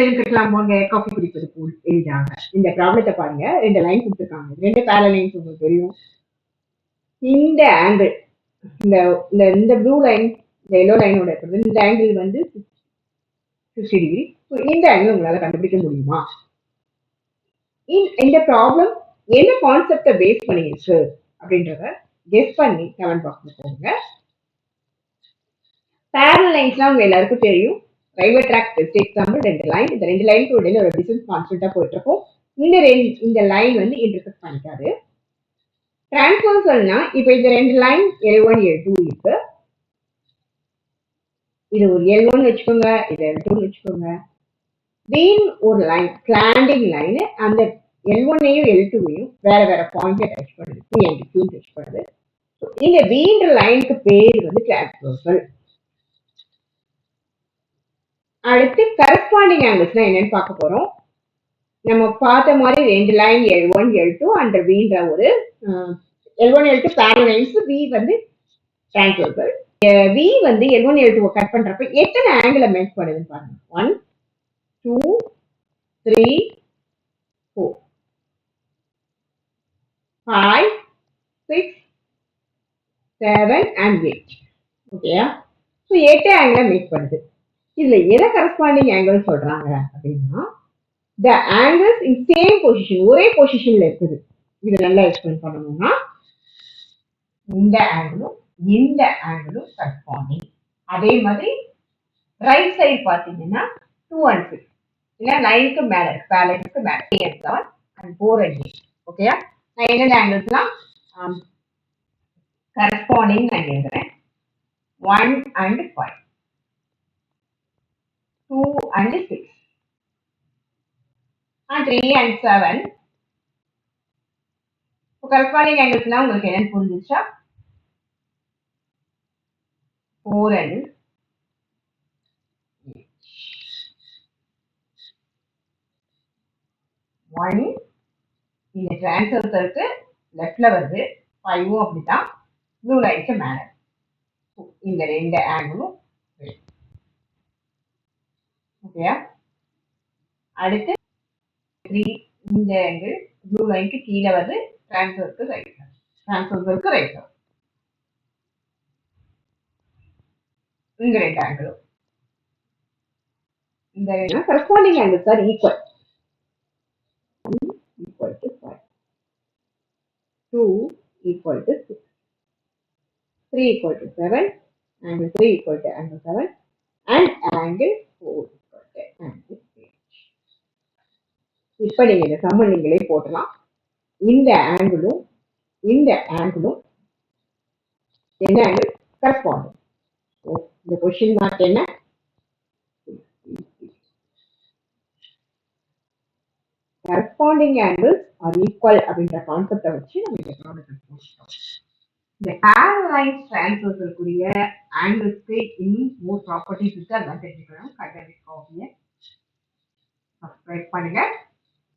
இருக்கலாம் போங்க காஃபி குடிப்பது போல் எழுதாங்க. இந்த ப்ராப்ளத்தை பாருங்க, 2 லைன் கொடுத்துருக்காங்க. 2 பேரல் லைன்ஸ் உங்களுக்கு தெரியும். இந்த ஆங்கிள், இந்த இந்த இந்த ப்ளூ லைன், இந்த எல்லோ லைனோட இருக்கிறது, இந்த ஆங்கிள் வந்து 60 டிகிரி. இந்த ஆங்கிள் உங்களால கண்டுபிடிக்க முடியுமா? இந்த ப்ராப்ளம் என்ன கான்செப்டை பேஸ் பண்ணிருக்கு அப்படின்றத கெஸ் பண்ணி கமெண்ட் பாக்ஸ்ல போடுங்க. பேரல் லைன்ஸ்லாம் உங்க எல்லாருக்கும் தெரியும். Railway track test example 2 line, இந்த 2 லைனுக்கு இடையில ஒரு டிஸ்டன்ஸ் கான்ஸ்டன்டா போயிட்டு இருக்கும். இந்த லைன் வந்து இன்டர்செக்ட் பண்ணிக்காது. டிரான்ஸ்வர்சல்னா இப்ப இந்த 2 லைன் L1 L2 இருக்கு. இது ஒரு L1 வச்சுக்கோங்க, இது L2 வச்சுக்கோங்க. பீன் ஒரு லைன், ஸ்லாண்டிங் லைன், அந்த L1ஐயும் L2ஐயும் வேற வேற பாயிண்ட் டச் பண்ணுது, P and Q டச் பண்ணுது. இந்த பீன்ற லைனுக்கு பேர் வந்து டிரான்ஸ்வர்சல். அடுத்து கரஸ்பாண்டிங் ஆங்கிள்ஸ்னா என்னன்னு பார்க்க போறோம். நம்ம பார்த்த மாதிரி 2 லைன் L1 L2 அண்ட் பீன்ற ஒரு L1 L2 parallel lines, V வந்து டிரான்ஸ்வர்சல். V வந்து L1 L2 கட் பண்றப்ப எத்தனை ஆங்கிளை மேக் பண்ணுதுன்னு பாருங்க. 1 2 3 4 5 6 7 and 8. ஓகேயா? ஸோ 8 ஆங்கிளை மேக் பண்ணுது. இதுல எதை கரஸ்பாண்டிங் ஆங்கிள் சொல்றாங்க அப்படின்னா, the angles in same position, ஒரே பொசிஷன்ல இருக்குது. இது நல்லா எக்ஸ்பிளைன் பண்ணணும்னா, இந்த ஆங்கிளும் இந்த ஆங்கிளும் கரஸ்பாண்டிங். அதே மாதிரி ரைட் சைடு பாத்தீங்கன்னா 2 and 6, இல்ல லைனுக்கு மேல இருக்கு, பேலன்ஸ்க்கு மேல 3 and 7 and 4 and 8. ஓகேயா? நான் என்னென்ன ஆங்கிள்ஸ்லாம் கரஸ்பாண்டிங் நான் எழுதுறேன். 1 and 5, 2 and 6, and 3 and 7. Corresponding ஆங்கிள்ஸ்னா உங்களுக்கு என்னன்னு புரிஞ்சுச்சா? 4 and 1 இந்த டிரான்ஸ்வர்சலுக்கு லெஃப்ட்ல வருது, 5 அப்படிதான் ப்ளூ லைனுக்கு மேல. இந்த 2 ஆங்கிளும் ஓகேயா? அடுத்து 3 இந்த ஆங்கிள் ப்ளூ லைனுக்கு கீழே வருது, டிரான்ஸ்வர்சலுக்கு ரைட். இந்த 2 ஆங்கிளும் இந்த corresponding angles R equal. equal to 5, 2 equal to 6, 3 equal to 7, angle 3 equal to angle 7, and angle 4 equal to angle 8. இப்ப நீங்க இந்த சம்ம நீங்களே போடலாம். இந்த ஆங்கிளும் இந்த ஆங்கிளும் என்ன ஆங்கிள்? கரஸ்பாண்டிங். இந்த கொஸ்டின் மார்க் என்ன? கரஸ்பாண்டிங் ஆங்கிள்ஸ் ஆர் ஈக்குவல் அப்படின்ற கான்செப்டை வச்சு நம்ம இந்த ப்ராப்ளத்தை போட்டோம். இந்த பேரல் லைன்ஸ் டிரான்ஸ்வர்சலுக்குரிய ஆங்கிள்ஸ்க்கு இன்னும் மோர் ப்ராப்பர்ட்டிஸ் இருக்கு, அதெல்லாம் தெரிஞ்சுக்கணும். கண்டென்ட் காப்பியை சப்ஸ்கிரைப் பண்ணுங்க.